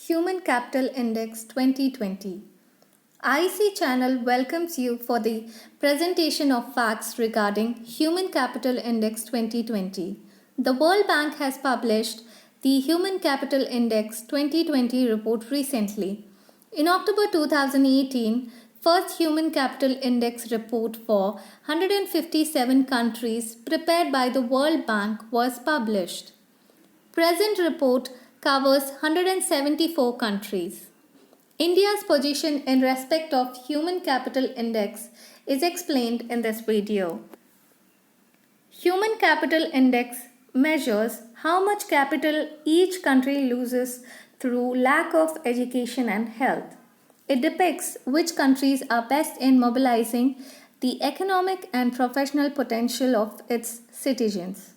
Human Capital Index 2020. IC channel welcomes you for the presentation of facts regarding Human Capital Index 2020. The World Bank has published the Human Capital Index 2020 report recently. In October 2018, first Human Capital Index report for 157 countries prepared by the World Bank was published. Present report covers 174 countries. India's position in respect of Human Capital Index is explained in this video. Human Capital Index measures how much capital each country loses through lack of education and health. It depicts which countries are best in mobilizing the economic and professional potential of its citizens.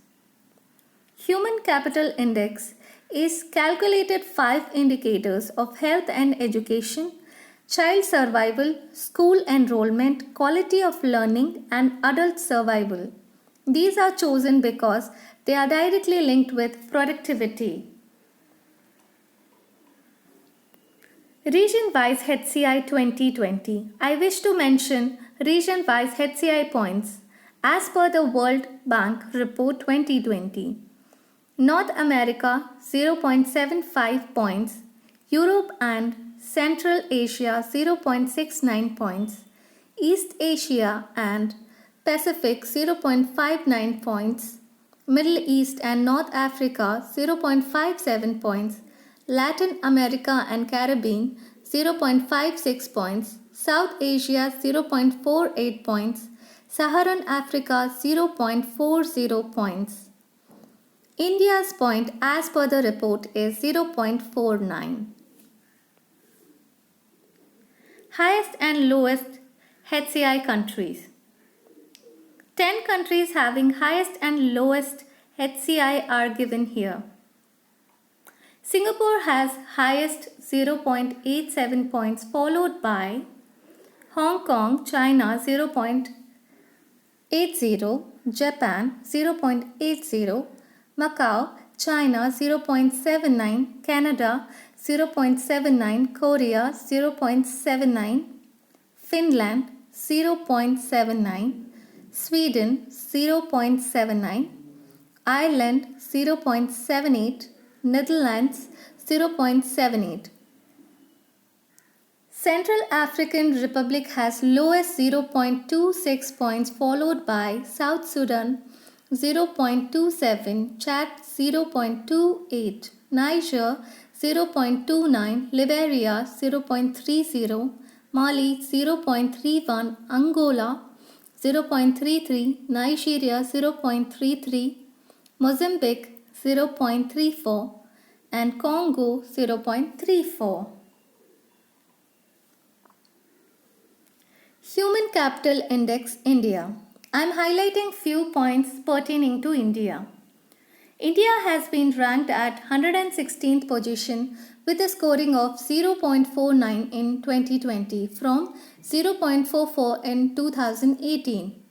Human Capital Index is calculated 5 indicators of health and education, child survival, school enrollment, quality of learning, and adult survival. These are chosen because they are directly linked with productivity. Region-wise HCI 2020. I wish to mention region-wise HCI points as per the World Bank Report 2020. North America 0.75 points, Europe and Central Asia 0.69 points, East Asia and Pacific 0.59 points, Middle East and North Africa 0.57 points, Latin America and Caribbean 0.56 points, South Asia 0.48 points, Saharan Africa 0.40 points. India's point as per the report is 0.49. Highest and lowest HCI countries. 10 countries having highest and lowest HCI are given here. Singapore has highest 0.87 points followed by Hong Kong, China 0.80, Japan 0.80, Macau, China 0.79, Canada 0.79, Korea 0.79, Finland 0.79, Sweden 0.79, Ireland 0.78, Netherlands 0.78. Central African Republic has lowest 0.26 points followed by South Sudan 0.27, Chad 0.28, Niger 0.29, Liberia 0.30, Mali 0.31, Angola 0.33, Nigeria 0.33, Mozambique 0.34 and Congo 0.34. Human Capital Index India. I am highlighting few points pertaining to India. India has been ranked at 116th position with a scoring of 0.49 in 2020 from 0.44 in 2018.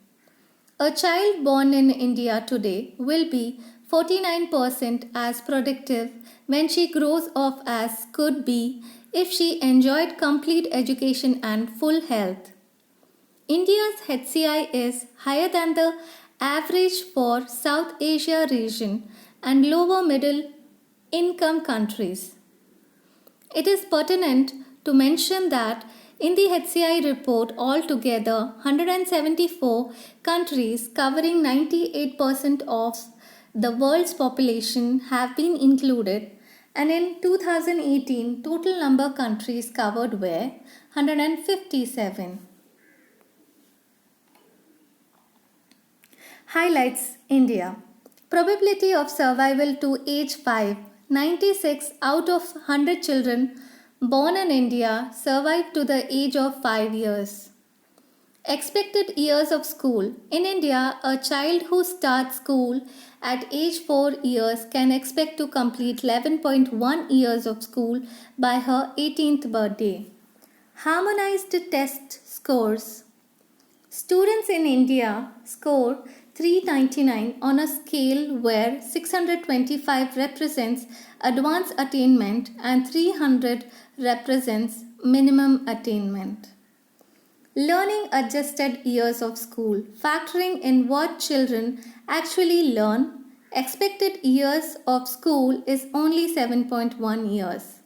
A child born in India today will be 49% as productive when she grows up as could be if she enjoyed complete education and full health. India's HCI is higher than the average for South Asia region and lower middle income countries. It is pertinent to mention that in the HCI report altogether 174 countries covering 98% of the world's population have been included, and in 2018 total number of countries covered were 157. Highlights India. Probability of survival to age 5. 96 out of 100 children born in India survive to the age of 5 years. Expected years of school. In India, a child who starts school at age 4 years can expect to complete 11.1 years of school by her 18th birthday. Harmonized test scores. Students in India score 399 on a scale where 625 represents advanced attainment and 300 represents minimum attainment. Learning adjusted years of school, factoring in what children actually learn, expected years of school is only 7.1 years.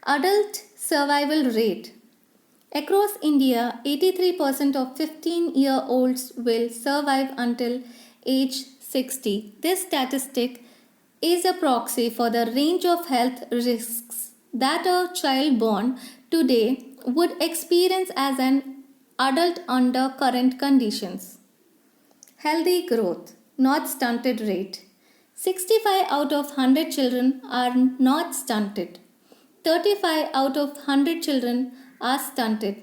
Adult survival rate. Across India, 83% of 15-year-olds will survive until age 60. This statistic is a proxy for the range of health risks that a child born today would experience as an adult under current conditions. Healthy growth, not stunted rate. 65 out of 100 children are not stunted. 35 out of 100 children are stunted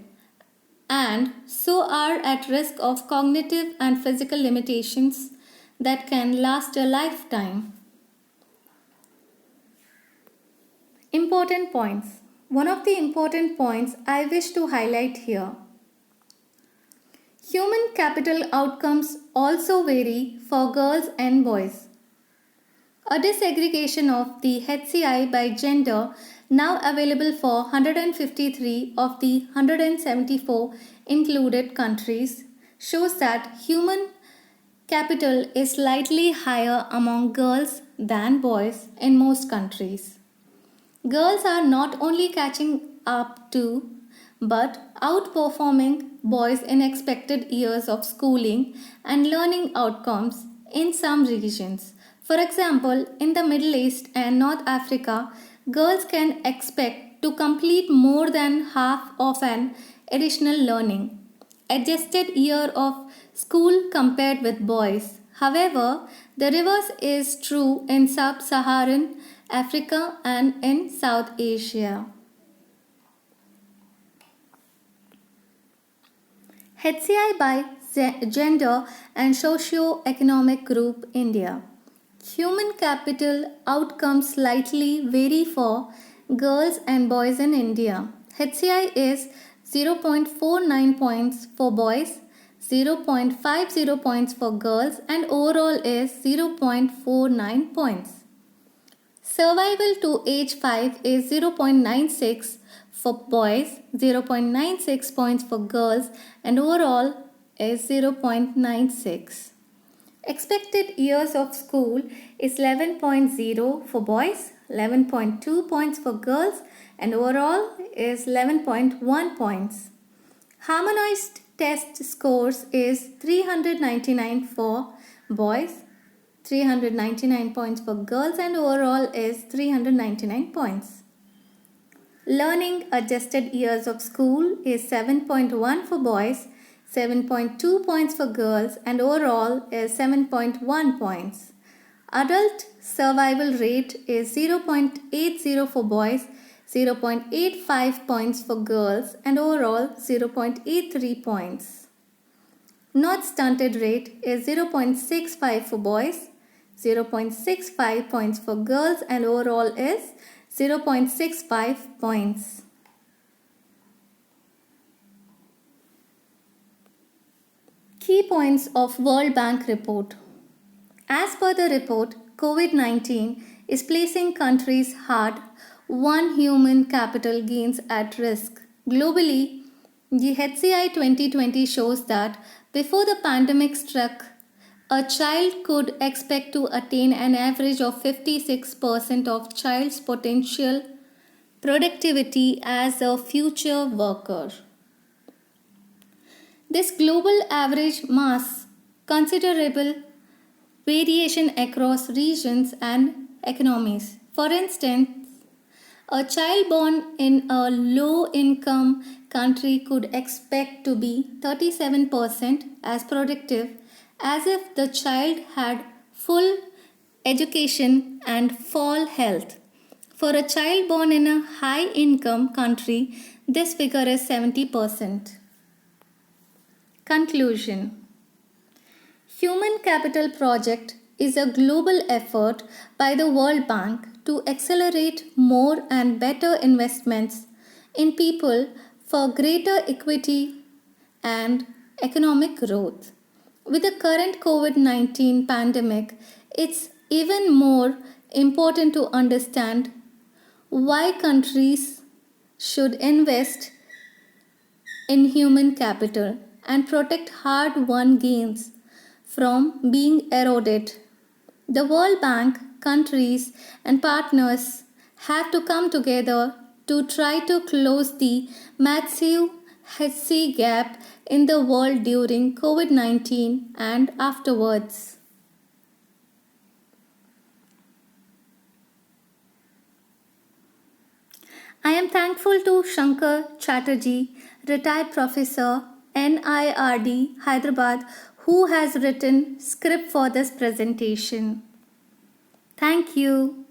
and so are at risk of cognitive and physical limitations that can last a lifetime. Important points. One of the important points I wish to highlight here. Human capital outcomes also vary for girls and boys. A disaggregation of the HCI by gender, now available for 153 of the 174 included countries, shows that human capital is slightly higher among girls than boys in most countries. Girls are not only catching up to but outperforming boys in expected years of schooling and learning outcomes in some regions. For example, in the Middle East and North Africa, girls can expect to complete more than half of an additional learning adjusted year of school compared with boys. However, the reverse is true in sub-Saharan Africa and in South Asia. HCI by gender and socio-economic group India. Human capital outcomes slightly vary for girls and boys in India. HCI is 0.49 points for boys, 0.50 points for girls, and overall is 0.49 points. Survival to age 5 is 0.96 for boys, 0.96 points for girls, and overall is 0.96. Expected years of school is 11.0 for boys, 11.2 points for girls, and overall is 11.1 points. Harmonized test scores is 399 for boys, 399 points for girls, and overall is 399 points. Learning adjusted years of school is 7.1 for boys, 7.2 points for girls, and overall is 7.1 points. Adult survival rate is 0.80 for boys, 0.85 points for girls, and overall 0.83 points. Not stunted rate is 0.65 for boys, 0.65 points for girls, and overall is 0.65 points. Key points of World Bank report. As per the report, COVID-19 is placing countries' hard-won human capital gains at risk. Globally, the HCI 2020 shows that before the pandemic struck, a child could expect to attain an average of 56% of child's potential productivity as a future worker. This global average masks considerable variation across regions and economies. For instance, a child born in a low-income country could expect to be 37% as productive as if the child had full education and full health. For a child born in a high-income country, this figure is 70%. Conclusion. Human Capital Project is a global effort by the World Bank to accelerate more and better investments in people for greater equity and economic growth. With the current COVID 19 pandemic, it's even more important to understand why countries should invest in human capital and protect hard won gains from being eroded. The World Bank, countries, and partners have to come together to try to close the massive HC gap in the world during COVID 19 and afterwards. I am thankful to Shankar Chatterjee, retired professor, NIRD, Hyderabad, who has written script for this presentation. Thank you.